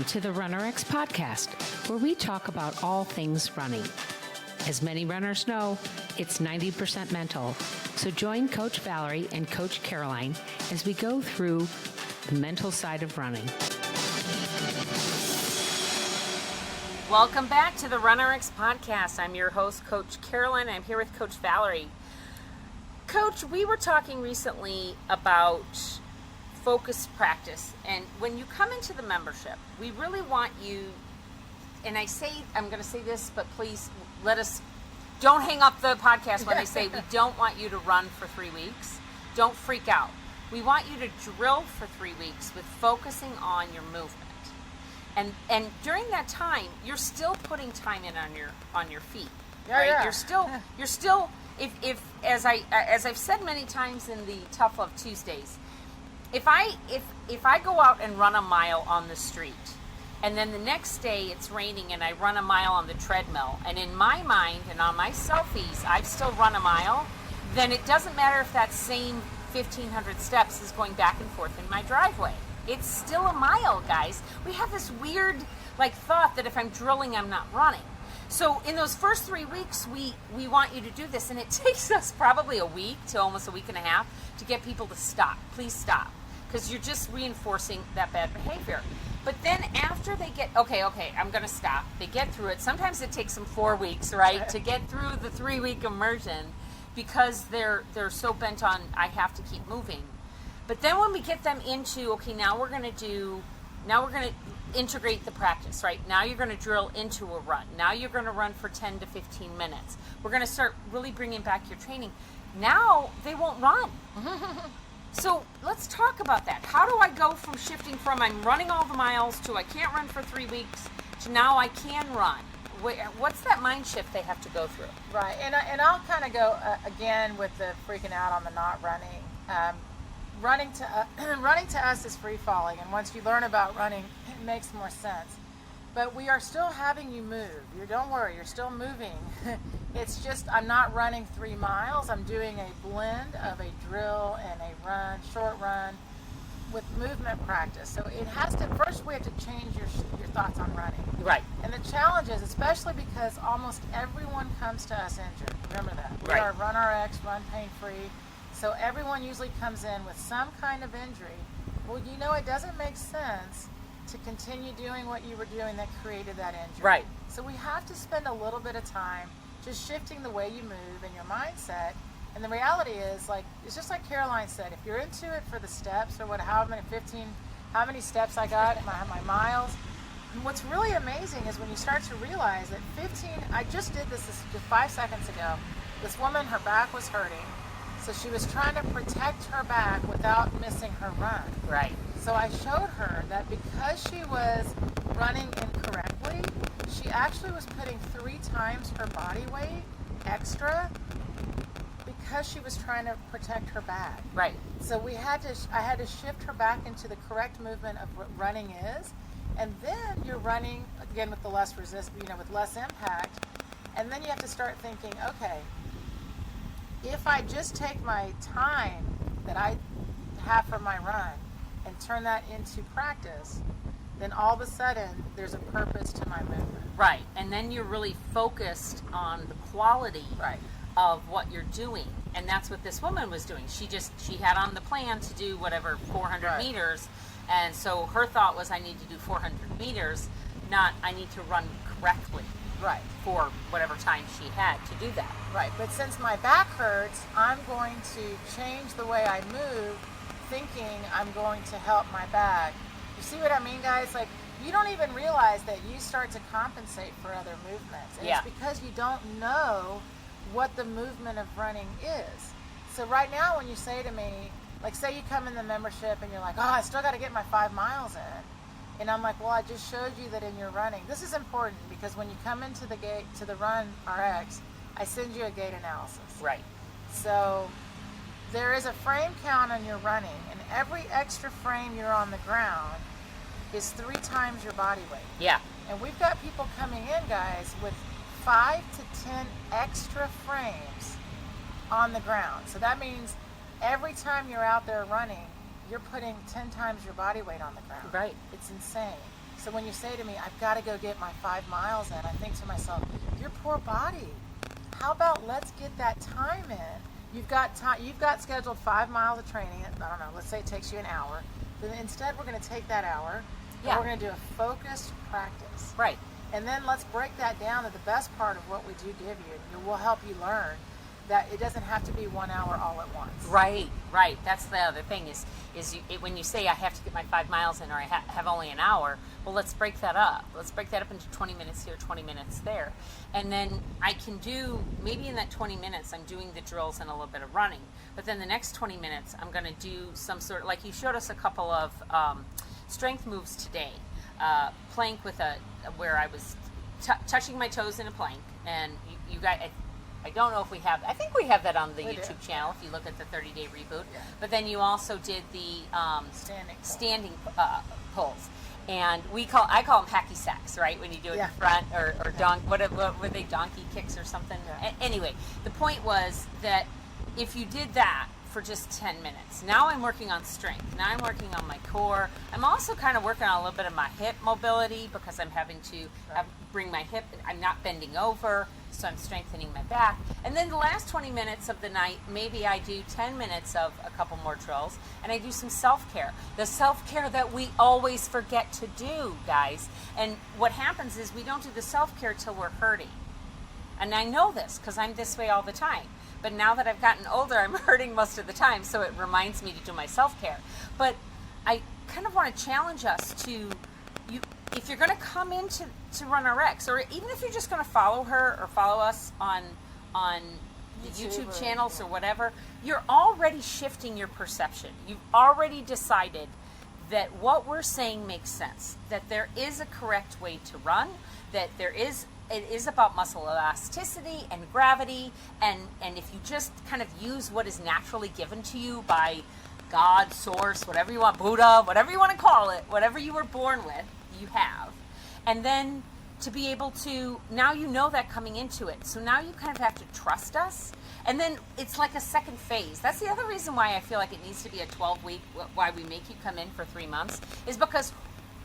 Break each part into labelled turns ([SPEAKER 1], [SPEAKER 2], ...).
[SPEAKER 1] to the RunRX podcast, where we talk about all things running. As many runners know, it's 90% mental. So join Coach Valerie and Coach Caroline as we go through the mental side of running. Welcome back to the RunRX podcast. I'm your host, Coach Caroline. I'm here with Coach Valerie. Coach, we were talking recently about focused practice, and when you come into the membership, we really want you, and I'm going to say this, but please don't hang up the podcast when I say we don't want you to run for 3 weeks. Don't freak out. We want you to drill for 3 weeks with focusing on your movement. And during that time, you're still putting time in on your feet, right? Yeah. You're still if as I've said many times in the Tough Love Tuesdays, if I go out and run a mile on the street, and then the next day it's raining and I run a mile on the treadmill, and in my mind and on my selfies I've still run a mile, then it doesn't matter if that same 1,500 steps is going back and forth in my driveway. It's still a mile, guys. We have this weird thought that if I'm drilling, I'm not running. So in those first 3 weeks, we want you to do this, and it takes us probably a week to almost a week and a half to get people to stop. Please stop, because you're just reinforcing that bad behavior. But then after they get, okay, I'm going to stop. They get through it. Sometimes it takes them 4 weeks, right, to get through the 3-week immersion because they're so bent on, I have to keep moving. But then when we get them into, okay, now we're going to integrate the practice, right? Now you're going to drill into a run. Now you're going to run for 10 to 15 minutes. We're going to start really bringing back your training. Now they won't run. So let's talk about that. How do I go from shifting from I'm running all the miles to I can't run for 3 weeks to now I can run? What's that mind shift they have to go through?
[SPEAKER 2] Right, and I'll kind of go again with the freaking out on the not running. Running to us is free falling, and once you learn about running, it makes more sense. But we are still having you move. Don't worry, you're still moving. It's just I'm not running 3 miles. I'm doing a blend of a drill and a run, short run, with movement practice. So it has to, first we have to change your thoughts on running.
[SPEAKER 1] Right.
[SPEAKER 2] And the challenge is, especially because almost everyone comes to us injured. Remember that.
[SPEAKER 1] Right.
[SPEAKER 2] We are RunRX, run pain free. So everyone usually comes in with some kind of injury. Well, it doesn't make sense to continue doing what you were doing that created that injury.
[SPEAKER 1] Right.
[SPEAKER 2] So we have to spend a little bit of time just shifting the way you move and your mindset. And the reality is, it's just like Caroline said, if you're into it for the steps or how many steps I got, my miles. And what's really amazing is when you start to realize that I just did this just 5 seconds ago. This woman, her back was hurting. So she was trying to protect her back without missing her run.
[SPEAKER 1] Right.
[SPEAKER 2] So I showed her that because she was running incorrectly, she actually was putting 3 times her body weight extra because she was trying to protect her back.
[SPEAKER 1] Right.
[SPEAKER 2] So I had to shift her back into the correct movement of what running is, and then you're running again with the less with less impact, and then you have to start thinking, okay, if I just take my time that I have for my run and turn that into practice, then all of a sudden there's a purpose to my movement.
[SPEAKER 1] Right. And then you're really focused on the quality of what you're doing. And that's what this woman was doing. She had on the plan to do 400 meters. And so her thought was, I need to do 400 meters, not I need to run correctly.
[SPEAKER 2] Right.
[SPEAKER 1] For whatever time she had to do that.
[SPEAKER 2] Right, but since my back hurts, I'm going to change the way I move, thinking I'm going to help my back. You see what I mean, guys? You don't even realize that you start to compensate for other movements. And it's because you don't know what the movement of running is. So right now when you say to me, say you come in the membership and you're like, I still got to get my 5 miles in. And I'm like, well, I just showed you that in your running. This is important because when you come into the gait, to the RunRX, I send you a gait analysis.
[SPEAKER 1] Right.
[SPEAKER 2] So there is a frame count on your running, and every extra frame you're on the ground is 3 times your body weight.
[SPEAKER 1] Yeah.
[SPEAKER 2] And we've got people coming in, guys, with 5 to 10 extra frames on the ground. So that means every time you're out there running, you're putting 10 times your body weight on the ground.
[SPEAKER 1] Right.
[SPEAKER 2] It's insane. So when you say to me, I've got to go get my 5 miles in, I think to myself, your poor body. How about let's get that time in? You've got time. You've got scheduled 5 miles of training. I don't know. Let's say it takes you an hour. Then instead, we're going to take that hour.
[SPEAKER 1] Yeah.
[SPEAKER 2] And we're going to do a focused practice.
[SPEAKER 1] Right.
[SPEAKER 2] And then let's break that down to the best part of what we do give you. It will help you learn that it doesn't have to be 1 hour all at once.
[SPEAKER 1] Right. That's the other thing when you say I have to get my 5 miles in, or I have only an hour, well, let's break that up. Let's break that up into 20 minutes here, 20 minutes there. And then I can do, maybe in that 20 minutes, I'm doing the drills and a little bit of running. But then the next 20 minutes, I'm going to do some sort of, like you showed us a couple of strength moves today. Plank with where I was touching my toes in a plank. And you guys, I don't know if we have, I think we have that on the YouTube channel if you look at the 30-day reboot. Yeah. But then you also did the standing pulls. And I call them hacky sacks, right? When you do it in front, or what were they, donkey kicks or something? Yeah. Anyway, the point was that if you did that for just 10 minutes, now I'm working on strength. Now I'm working on my core. I'm also kind of working on a little bit of my hip mobility because I'm having to bring my hip, I'm not bending over, so I'm strengthening my back. And then the last 20 minutes of the night, maybe I do 10 minutes of a couple more drills, and I do some self-care. The self-care that we always forget to do, guys. And what happens is we don't do the self-care till we're hurting. And I know this because I'm this way all the time. But now that I've gotten older, I'm hurting most of the time, so it reminds me to do my self-care. But I kind of want to challenge us to, if you're going to come into RunRX, or even if you're just going to follow her or follow us on the YouTube channels or whatever, you're already shifting your perception. You've already decided that what we're saying makes sense, that there is a correct way to run, that it is about muscle elasticity and gravity, and if you just kind of use what is naturally given to you by God, source, whatever you want, Buddha, whatever you want to call it, whatever you were born with, you have. And then to be able to, now you know that coming into it, so now you kind of have to trust us. And then it's like a second phase. That's the other reason why I feel like it needs to be a 12-week, why we make you come in for 3 months, is because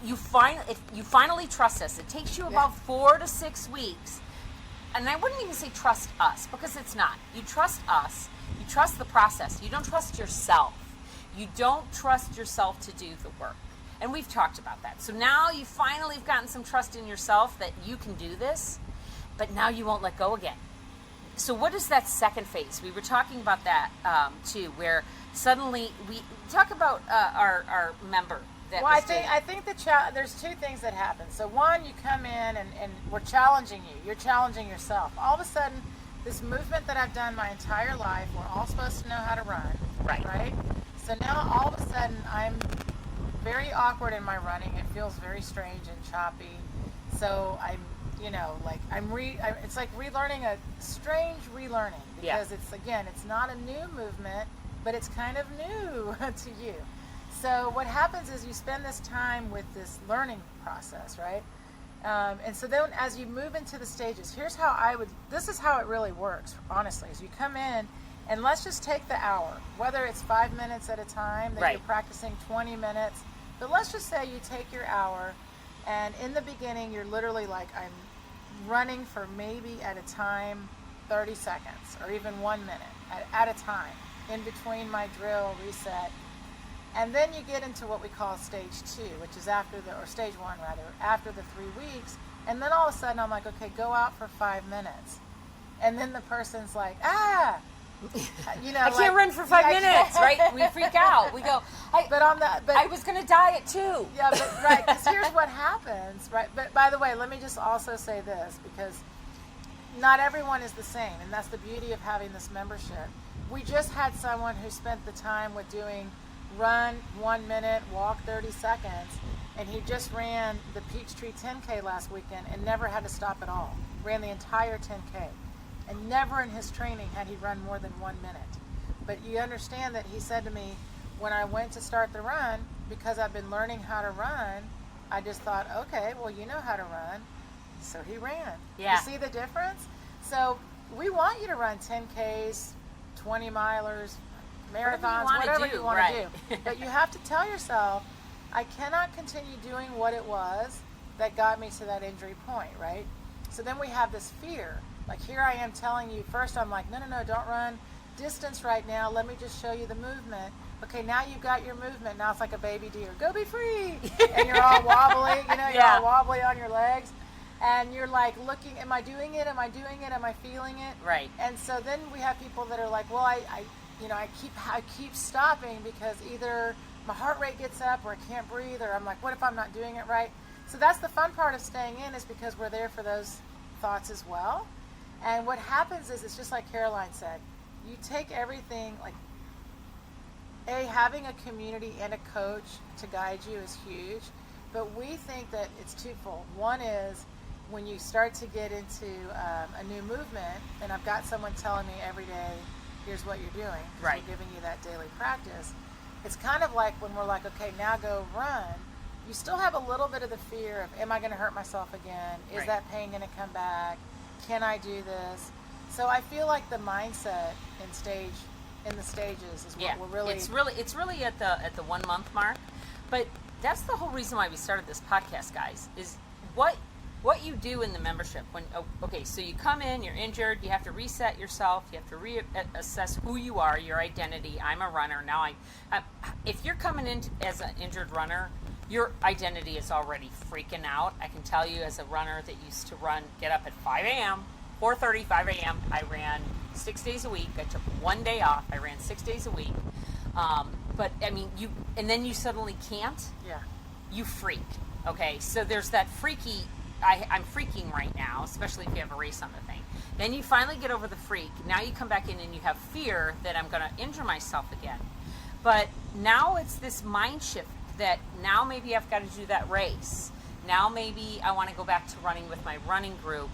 [SPEAKER 1] if you finally trust us. It takes you about 4 to 6 weeks. And I wouldn't even say trust us, because it's not. You trust us. You trust the process. You don't trust yourself. You don't trust yourself to do the work. And we've talked about that. So now you finally have gotten some trust in yourself that you can do this, but now you won't let go again. So what is that second phase? We were talking about that too, where suddenly we talk about our member.
[SPEAKER 2] Well, I think there's two things that happen. So one, you come in and we're challenging you. You're challenging yourself. All of a sudden, this movement that I've done my entire life, we're all supposed to know how to run. Right? So now all of a sudden, I'm very awkward in my running. It feels very strange and choppy. So I'm, it's like relearning a strange relearning, because it's not a new movement, but it's kind of new to you. So what happens is you spend this time with this learning process, right? And so then as you move into the stages, this is how it really works, honestly, is you come in and let's just take the hour, whether it's 5 minutes at a time, that you're practicing 20 minutes, but let's just say you take your hour, and in the beginning, you're literally like, I'm running for maybe at a time 30 seconds or even 1 minute at a time in between my drill, reset. And then you get into what we call stage 2, which is stage 1 rather, after the 3 weeks. And then all of a sudden I'm like, okay, go out for 5 minutes. And then the person's like, I
[SPEAKER 1] can't run for 5 minutes, right? We freak out. We go, I was going to diet too.
[SPEAKER 2] Yeah, but right, because here's what happens, right? But by the way, let me just also say this, because not everyone is the same, and that's the beauty of having this membership. We just had someone who spent the time with doing run 1 minute, walk 30 seconds, and he just ran the Peachtree 10K last weekend and never had to stop at all. Ran the entire 10K. And never in his training had he run more than 1 minute. But you understand that he said to me, when I went to start the run, because I've been learning how to run, I just thought, okay, well, you know how to run. So he ran.
[SPEAKER 1] Yeah.
[SPEAKER 2] You see the difference? So we want you to run 10Ks, 20 milers, marathons, whatever you want to do. But you have to tell yourself, I cannot continue doing what it was that got me to that injury point, right? So then we have this fear. Like here I am telling you, first I'm like, no, don't run distance right now. Let me just show you the movement. Okay, now you've got your movement. Now it's like a baby deer. Go be free. And you're all wobbly, you're all wobbly on your legs. And you're like looking, am I doing it? Am I doing it? Am I feeling it?
[SPEAKER 1] Right.
[SPEAKER 2] And so then we have people that are like, well, I keep stopping because either my heart rate gets up or I can't breathe, or I'm like, what if I'm not doing it right? So that's the fun part of staying in, is because we're there for those thoughts as well. And what happens is, it's just like Caroline said, you take everything, like, having a community and a coach to guide you is huge, but we think that it's twofold. One is when you start to get into a new movement, and I've got someone telling me every day, here's what you're doing,
[SPEAKER 1] right.
[SPEAKER 2] We're giving you that daily practice. It's kind of like when we're like, okay, now go run. You still have a little bit of the fear of, am I going to hurt myself again? Is
[SPEAKER 1] right.
[SPEAKER 2] that pain going to come back? Can I do this? So I feel like the mindset in the stages is what we're really.
[SPEAKER 1] It's really at the 1 month mark, but that's the whole reason why we started this podcast, guys. Is what you do in the membership when so you come in, you're injured, you have to reset yourself, you have to reassess who you are, your identity. I'm a runner now. If you're coming in as an injured runner, your identity is already freaking out. I can tell you, as a runner that used to get up at 5 a.m., 4:30, 5 a.m. I ran 6 days a week. I took 1 day off. I ran 6 days a week. But I mean, and then you suddenly can't.
[SPEAKER 2] Yeah.
[SPEAKER 1] You freak. Okay, so there's that freaky. I'm freaking right now, especially if you have a race on the thing. Then you finally get over the freak. Now you come back in and you have fear that I'm going to injure myself again. But now it's this mind shift that now maybe I've got to do that race. Now maybe I want to go back to running with my running group,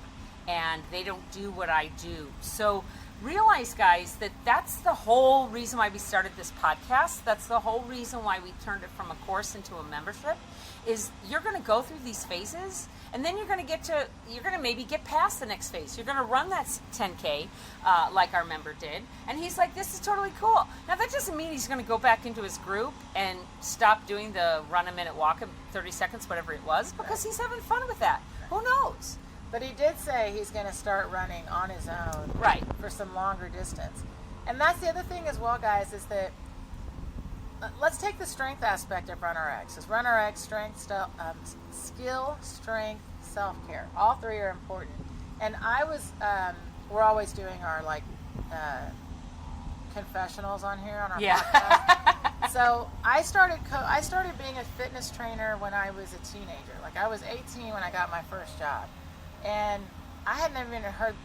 [SPEAKER 1] and they don't do what I do. So realize, guys, that that's the whole reason why we started this podcast. That's the whole reason why we turned it from a course into a membership, is you're going to go through these phases, and then you're going to maybe get past the next phase. You're going to run that 10K like our member did, and he's like, this is totally cool. Now, that doesn't mean he's going to go back into his group and stop doing the run a minute, walk in 30 seconds, whatever it was, because he's having fun with that. Who knows?
[SPEAKER 2] But he did say he's going to start running on his own,
[SPEAKER 1] right,
[SPEAKER 2] for some longer distance. And that's the other thing as well, guys, is that let's take the strength aspect of RunRX. It's RunRX, skill, strength, self-care. All three are important. And we're always doing our confessionals on here on our podcast. So I started being a fitness trainer when I was a teenager. Like, I was 18 when I got my first job. And I had never even heard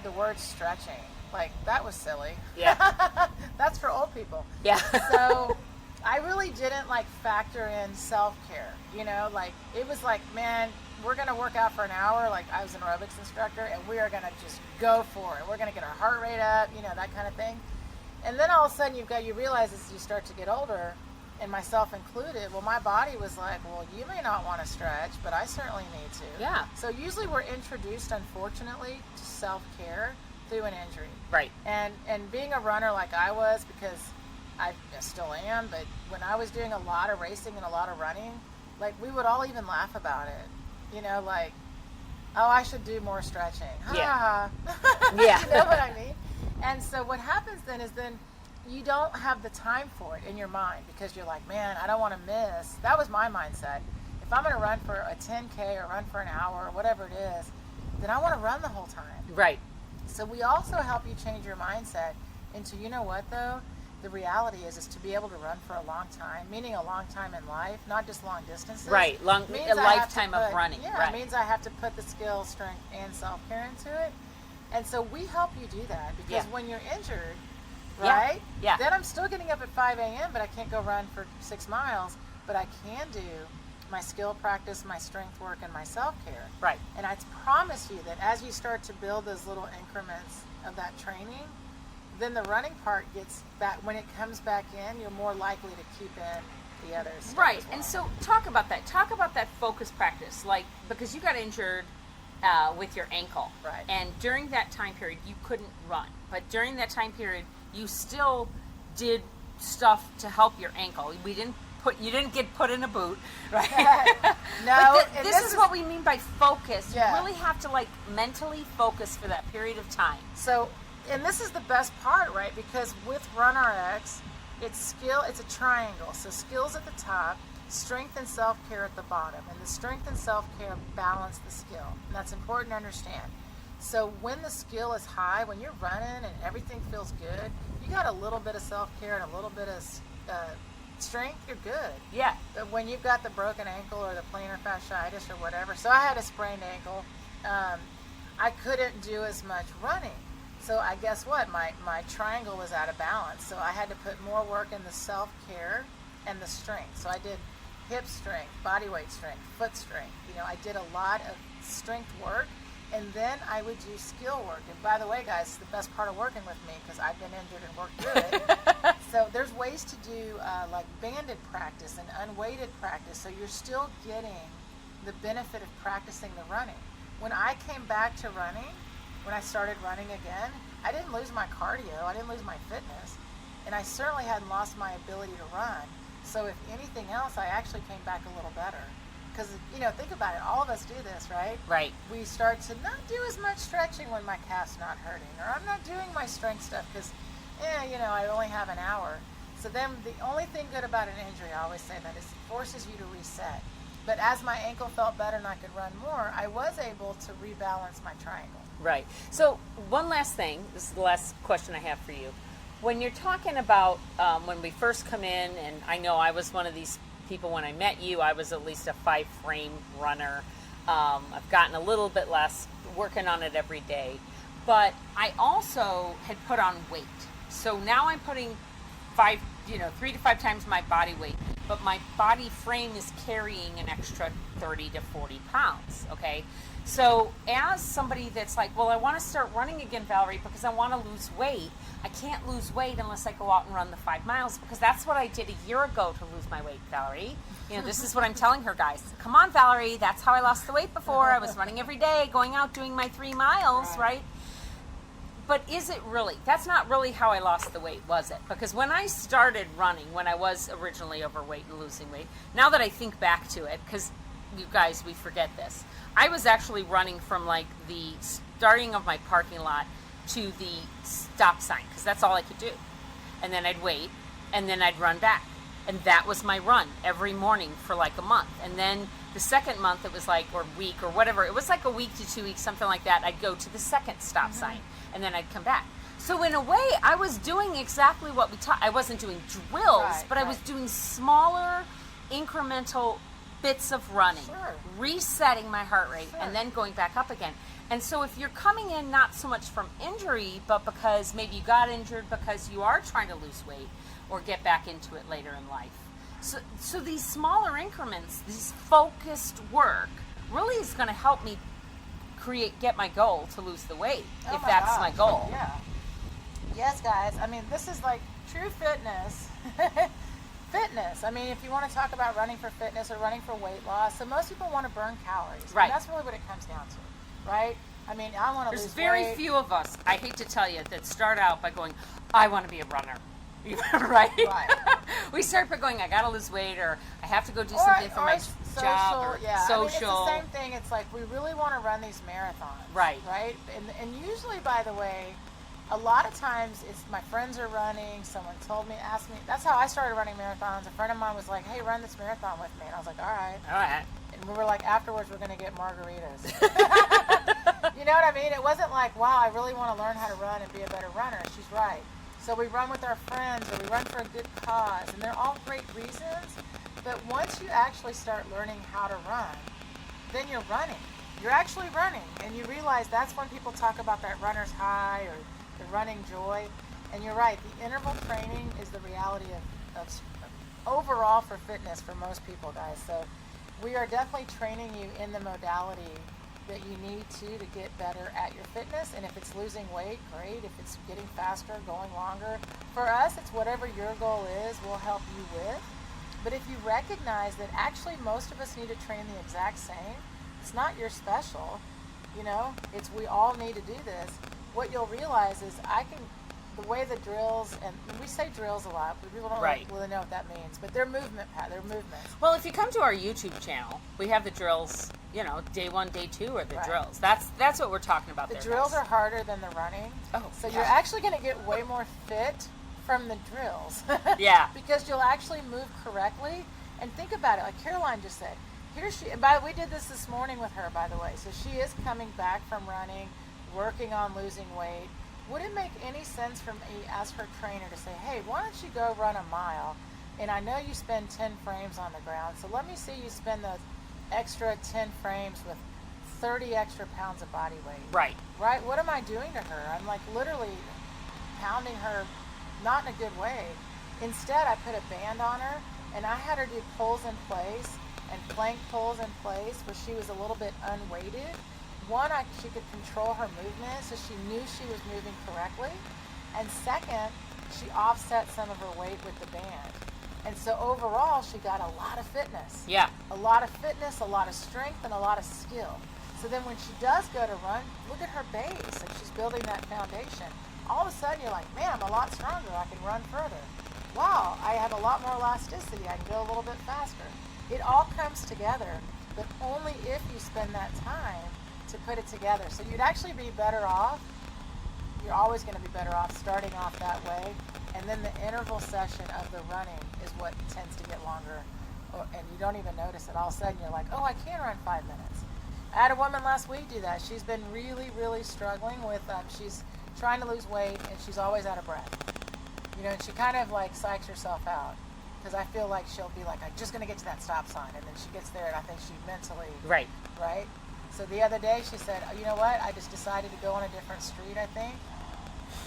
[SPEAKER 2] the word stretching. Like, that was silly.
[SPEAKER 1] Yeah.
[SPEAKER 2] That's for old people.
[SPEAKER 1] Yeah.
[SPEAKER 2] So I really didn't factor in self-care. It was like, man, we're going to work out for an hour. Like, I was an aerobics instructor, and we are going to just go for it. We're going to get our heart rate up, that kind of thing. And then all of a sudden you realize as you start to get older, and myself included, well, my body was like, well, you may not want to stretch, but I certainly need to.
[SPEAKER 1] Yeah.
[SPEAKER 2] So usually we're introduced, unfortunately, to self-care through an injury.
[SPEAKER 1] Right.
[SPEAKER 2] And being a runner like I was, because I still am, but when I was doing a lot of racing and a lot of running, we would all even laugh about it. Oh, I should do more stretching.
[SPEAKER 1] Yeah.
[SPEAKER 2] Yeah. You know what I mean? And so what happens then is you don't have the time for it in your mind, because you're like, man, I don't want to miss. That was my mindset. If I'm going to run for a 10K or run for an hour or whatever it is, then I want to run the whole time.
[SPEAKER 1] Right.
[SPEAKER 2] So we also help you change your mindset into, you know what, though? The reality is to be able to run for a long time, meaning a long time in life, not just long distances.
[SPEAKER 1] Right, a lifetime of running.
[SPEAKER 2] Yeah,
[SPEAKER 1] right.
[SPEAKER 2] It means I have to put the skill, strength, and self-care into it. And so we help you do that, because when you're injured, right?
[SPEAKER 1] Yeah.
[SPEAKER 2] Then I'm still getting up at 5 a.m., but I can't go run for 6 miles, but I can do my skill practice, my strength work, and my self-care.
[SPEAKER 1] Right.
[SPEAKER 2] And I promise you that as you start to build those little increments of that training, then the running part gets back. When it comes back in, you're more likely to keep in the others.
[SPEAKER 1] Right.
[SPEAKER 2] As well.
[SPEAKER 1] And so talk about that. Talk about that focus practice, because you got injured with your ankle.
[SPEAKER 2] Right.
[SPEAKER 1] And during that time period, you couldn't run. But during that time period, you still did stuff to help your ankle. We didn't you didn't get put in a boot, right?
[SPEAKER 2] No.
[SPEAKER 1] But this is what we mean by focus.
[SPEAKER 2] Yeah.
[SPEAKER 1] You really have to like mentally focus for that period of time.
[SPEAKER 2] So, and this is the best part, right? Because with RunRX, it's a triangle. So skills at the top, strength and self-care at the bottom, and the strength and self-care balance the skill. And that's important to understand. So when the skill is high, when you're running and everything feels good, you got a little bit of self-care and a little bit of strength, you're good.
[SPEAKER 1] Yeah.
[SPEAKER 2] But when you've got the broken ankle or the plantar fasciitis or whatever, so I had a sprained ankle, I couldn't do as much running. So I guess what? My triangle was out of balance. So I had to put more work in the self-care and the strength. So I did hip strength, body weight strength, foot strength. I did a lot of strength work, and then I would do skill work. And by the way, guys, it's the best part of working with me because I've been injured and worked through it. So there's ways to do like banded practice and unweighted practice, so you're still getting the benefit of practicing the running. When I came back to running, when I started running again, I didn't lose my cardio, I didn't lose my fitness, and I certainly hadn't lost my ability to run. So if anything else, I actually came back a little better. Because, think about it, all of us do this, right?
[SPEAKER 1] Right.
[SPEAKER 2] We start to not do as much stretching when my calf's not hurting, or I'm not doing my strength stuff because, I only have an hour. So then the only thing good about an injury, I always say that, is it forces you to reset. But as my ankle felt better and I could run more, I was able to rebalance my triangle.
[SPEAKER 1] Right. So one last thing, this is the last question I have for you. When you're talking about when we first come in, and I know I was one of these people when I met you, I was at least a 5-frame runner. I've gotten a little bit less, working on it every day. But I also had put on weight. So now I'm putting 3 to 5 times my body weight, but my body frame is carrying an extra 30 to 40 pounds, okay? So as somebody that's like, well, I want to start running again, Valerie, because I want to lose weight. I can't lose weight unless I go out and run the 5 miles, because that's what I did a year ago to lose my weight, Valerie. This is what I'm telling her, guys. Come on, Valerie, that's how I lost the weight before. I was running every day, going out, doing my 3 miles, right? But is it really? That's not really how I lost the weight, was it? Because when I started running, when I was originally overweight and losing weight, now that I think back to it, because you guys, we forget this, I was actually running from like the starting of my parking lot to the stop sign, because that's all I could do. And then I'd wait, and then I'd run back. And that was my run every morning for like a month. And then the second month, it was like, or week or whatever, it was like a week to 2 weeks, something like that. I'd go to the second stop sign, and then I'd come back. So in a way, I was doing exactly what we taught. I wasn't doing drills, but I was doing smaller, incremental bits of running, resetting my heart rate, and then going back up again. And so if you're coming in not so much from injury, but because maybe you got injured because you are trying to lose weight or get back into it later in life. So these smaller increments, this focused work, really is going to help me get my goal to lose the weight, if that's my goal.
[SPEAKER 2] Yeah. Yes, guys. I mean, this is like true fitness. Fitness. I mean, if you want to talk about running for fitness or running for weight loss, so most people want to burn calories.
[SPEAKER 1] Right.
[SPEAKER 2] And that's really what it comes down to, right? I mean, I want to lose weight.
[SPEAKER 1] There's very few of us, I hate to tell you, that start out by going, I want to be a runner. Right? We start by going, I got to lose weight, or I have to go do something for my job, or social.
[SPEAKER 2] I mean, it's the same thing. It's like we really want to run these marathons.
[SPEAKER 1] Right.
[SPEAKER 2] And usually, by the way, a lot of times it's my friends are running, someone asked me, that's how I started running marathons. A friend of mine was like, hey, run this marathon with me. And I was like, all right. And we were like, afterwards, we're going to get margaritas. You know what I mean? It wasn't like, wow, I really want to learn how to run and be a better runner. She's right. So we run with our friends, or we run for a good cause, and they're all great reasons. But once you actually start learning how to run, then you're running. You're actually running, and you realize that's when people talk about that runner's high or the running joy. And you're right, the interval training is the reality of overall for fitness for most people, guys. So we are definitely training you in the modality that you need to get better at your fitness. And if it's losing weight, great. If it's getting faster, going longer, for us, it's whatever your goal is, we'll help you with. But if you recognize that actually most of us need to train the exact same, it's not your special, it's we all need to do this. What you'll realize is I can the way the drills, and we say drills a lot, but people don't
[SPEAKER 1] Right.
[SPEAKER 2] really know what that means, but they're they're movements.
[SPEAKER 1] Well, if you come to our YouTube channel, we have the drills, day 1, day 2 are the
[SPEAKER 2] Right.
[SPEAKER 1] drills. That's what we're talking about
[SPEAKER 2] The
[SPEAKER 1] there,
[SPEAKER 2] drills
[SPEAKER 1] guys.
[SPEAKER 2] are harder than the running.
[SPEAKER 1] Oh,
[SPEAKER 2] so
[SPEAKER 1] yeah.
[SPEAKER 2] you're actually going to get way more fit from the drills.
[SPEAKER 1] Yeah.
[SPEAKER 2] Because you'll actually move correctly. And think about it, like Caroline just said. We did this morning with her, by the way. So she is coming back from running, working on losing weight. Would it make any sense for me as her trainer to say, hey, why don't you go run a mile? And I know you spend 10 frames on the ground, so let me see you spend those extra 10 frames with 30 extra pounds of body weight.
[SPEAKER 1] Right.
[SPEAKER 2] Right? What am I doing to her? I'm like literally pounding her, not in a good way. Instead, I put a band on her, and I had her do pulls in place and plank pulls in place where she was a little bit unweighted. One, she could control her movement, so she knew she was moving correctly. And second, she offset some of her weight with the band. And so overall, she got a lot of fitness.
[SPEAKER 1] Yeah.
[SPEAKER 2] A lot of fitness, a lot of strength, and a lot of skill. So then when she does go to run, look at her base, and she's building that foundation. All of a sudden, you're like, man, I'm a lot stronger. I can run further. Wow, I have a lot more elasticity. I can go a little bit faster. It all comes together, but only if you spend that time to put it together. So you'd actually be better off. You're always going to be better off starting off that way. And then the interval session of the running is what tends to get longer. And you don't even notice it. All of a sudden, you're like, oh, I can run 5 minutes. I had a woman last week do that. She's been really, really struggling with, she's trying to lose weight, and she's always out of breath. And she kind of like psychs herself out. Because I feel like she'll be like, I'm just going to get to that stop sign. And then she gets there, and I think she mentally...
[SPEAKER 1] Right.
[SPEAKER 2] Right? So the other day, she said, oh, you know what? I just decided to go on a different street, I think.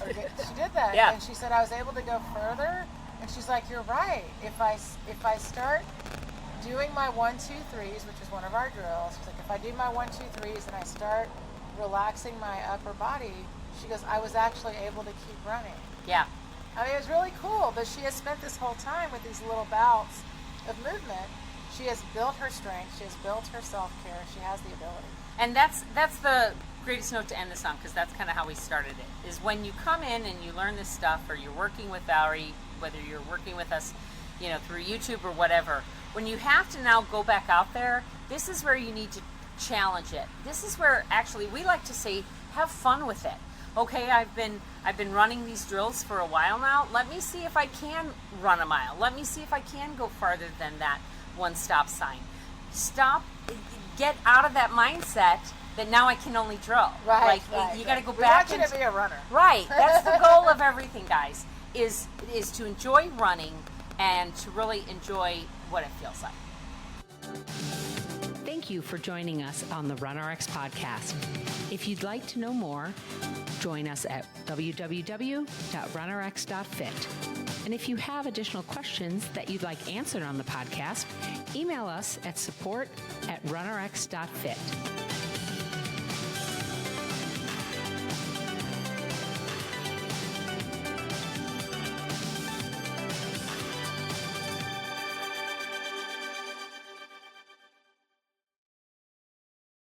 [SPEAKER 2] She did that.
[SPEAKER 1] Yeah.
[SPEAKER 2] And she said, I was able to go further. And she's like, you're right. If I start doing my 1, 2, 3s, which is one of our drills, she's like, if I do my 1, 2, 3s and I start relaxing my upper body, she goes, I was actually able to keep running.
[SPEAKER 1] Yeah.
[SPEAKER 2] I mean, it was really cool, but she has spent this whole time with these little bouts of movement. She has built her strength. She has built her self-care. She has the ability.
[SPEAKER 1] And that's the greatest note to end this on, because that's kind of how we started it, is when you come in and you learn this stuff, or you're working with Valerie, whether you're working with us, through YouTube or whatever, when you have to now go back out there, this is where you need to challenge it. This is where actually we like to say, have fun with it. Okay, I've been running these drills for a while now. Let me see if I can run a mile. Let me see if I can go farther than that one stop sign. Get out of that mindset that now I can only drill.
[SPEAKER 2] Right.
[SPEAKER 1] You got to go
[SPEAKER 2] We
[SPEAKER 1] back
[SPEAKER 2] want you to be a runner.
[SPEAKER 1] Right. That's the goal of everything, guys. Is to enjoy running and to really enjoy what it feels like.
[SPEAKER 3] Thank you for joining us on the RunRX podcast. If you'd like to know more, join us at www.runrx.fit. And if you have additional questions that you'd like answered on the podcast, email us at support@runrx.fit.